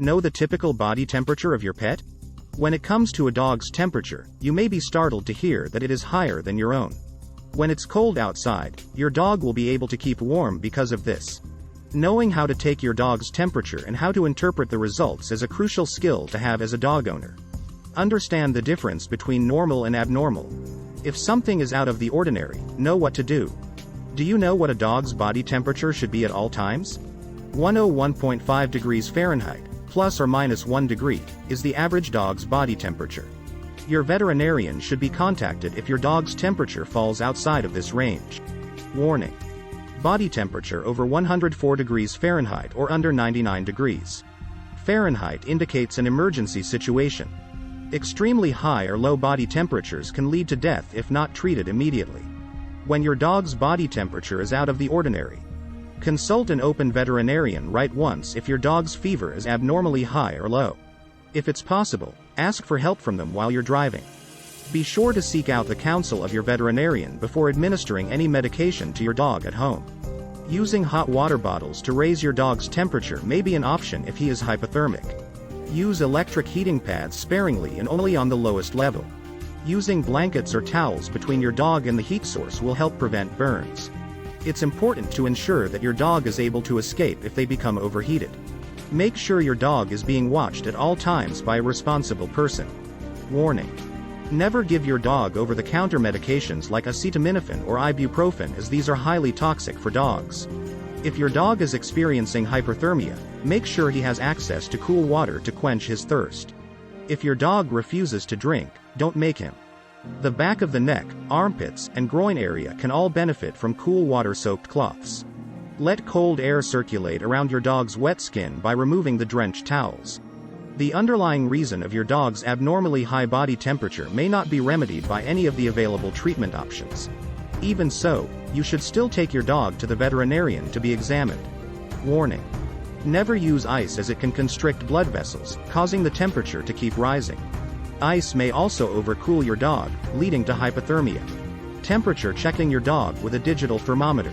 Know the typical body temperature of your pet? When it comes to a dog's temperature, you may be startled to hear that it is higher than your own. When it's cold outside, your dog will be able to keep warm because of this. Knowing how to take your dog's temperature and how to interpret the results is a crucial skill to have as a dog owner. Understand the difference between normal and abnormal. If something is out of the ordinary, know what to do. Do you know what a dog's body temperature should be at all times? 101.5 degrees Fahrenheit, plus or minus 1 degree, is the average dog's body temperature. Your veterinarian should be contacted if your dog's temperature falls outside of this range. Warning: body temperature over 104 degrees Fahrenheit or under 99 degrees Fahrenheit indicates an emergency situation. Extremely high or low body temperatures can lead to death if not treated immediately. When your dog's body temperature is out of the ordinary, consult an open veterinarian right once if your dog's fever is abnormally high or low. If it's possible, ask for help from them while you're driving. Be sure to seek out the counsel of your veterinarian before administering any medication to your dog at home. Using hot water bottles to raise your dog's temperature may be an option if he is hypothermic. Use electric heating pads sparingly and only on the lowest level. Using blankets or towels between your dog and the heat source will help prevent burns. It's important to ensure that your dog is able to escape if they become overheated. Make sure your dog is being watched at all times by a responsible person. Warning: never give your dog over-the-counter medications like acetaminophen or ibuprofen, as these are highly toxic for dogs. If your dog is experiencing hyperthermia, make sure he has access to cool water to quench his thirst. If your dog refuses to drink, don't make him. The back of the neck, armpits, and groin area can all benefit from cool water-soaked cloths. Let cold air circulate around your dog's wet skin by removing the drenched towels. The underlying reason of your dog's abnormally high body temperature may not be remedied by any of the available treatment options. Even so, you should still take your dog to the veterinarian to be examined. Warning: never use ice, as it can constrict blood vessels, causing the temperature to keep rising. Ice may also overcool your dog, leading to hypothermia. Temperature checking your dog with a digital thermometer.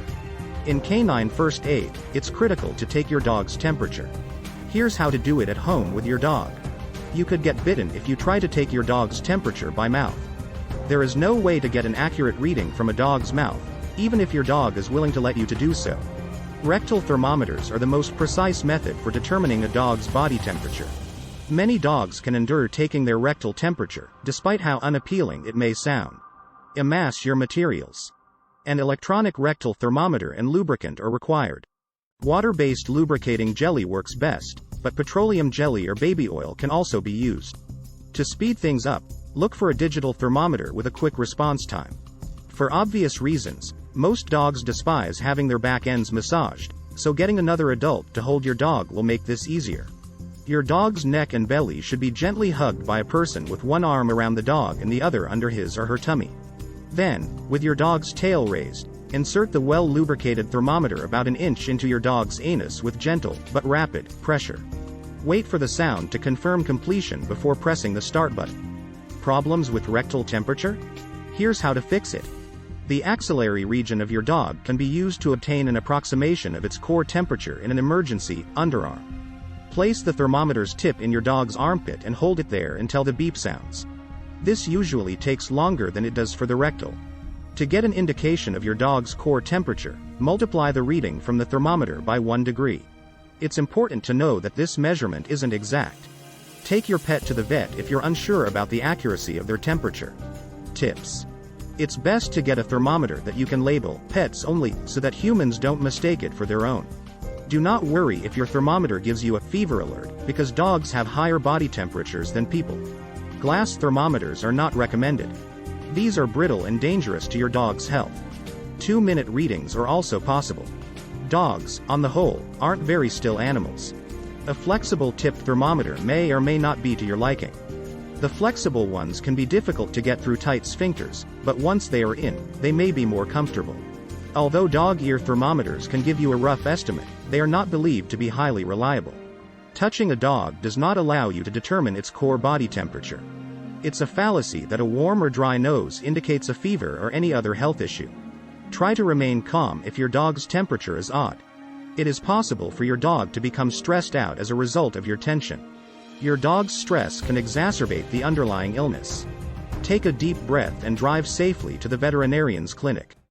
In canine first aid, it's critical to take your dog's temperature. Here's how to do it at home with your dog. You could get bitten if you try to take your dog's temperature by mouth. There is no way to get an accurate reading from a dog's mouth, even if your dog is willing to let you to do so. Rectal thermometers are the most precise method for determining a dog's body temperature. Many dogs can endure taking their rectal temperature, despite how unappealing it may sound. Amass your materials. An electronic rectal thermometer and lubricant are required. Water-based lubricating jelly works best, but petroleum jelly or baby oil can also be used. To speed things up, look for a digital thermometer with a quick response time. For obvious reasons, most dogs despise having their back ends massaged, so getting another adult to hold your dog will make this easier. Your dog's neck and belly should be gently hugged by a person with one arm around the dog and the other under his or her tummy. Then, with your dog's tail raised, insert the well-lubricated thermometer about an inch into your dog's anus with gentle, but rapid, pressure. Wait for the sound to confirm completion before pressing the start button. Problems with rectal temperature? Here's how to fix it. The axillary region of your dog can be used to obtain an approximation of its core temperature in an emergency underarm. Place the thermometer's tip in your dog's armpit and hold it there until the beep sounds. This usually takes longer than it does for the rectal. To get an indication of your dog's core temperature, multiply the reading from the thermometer by 1 degree. It's important to know that this measurement isn't exact. Take your pet to the vet if you're unsure about the accuracy of their temperature. Tips: it's best to get a thermometer that you can label "pets only" so that humans don't mistake it for their own. Do not worry if your thermometer gives you a fever alert, because dogs have higher body temperatures than people. Glass thermometers are not recommended. These are brittle and dangerous to your dog's health. 2-minute readings are also possible. Dogs, on the whole, aren't very still animals. A flexible tipped thermometer may or may not be to your liking. The flexible ones can be difficult to get through tight sphincters, but once they are in, they may be more comfortable. Although dog ear thermometers can give you a rough estimate, they are not believed to be highly reliable. Touching a dog does not allow you to determine its core body temperature. It's a fallacy that a warm or dry nose indicates a fever or any other health issue. Try to remain calm if your dog's temperature is odd. It is possible for your dog to become stressed out as a result of your tension. Your dog's stress can exacerbate the underlying illness. Take a deep breath and drive safely to the veterinarian's clinic.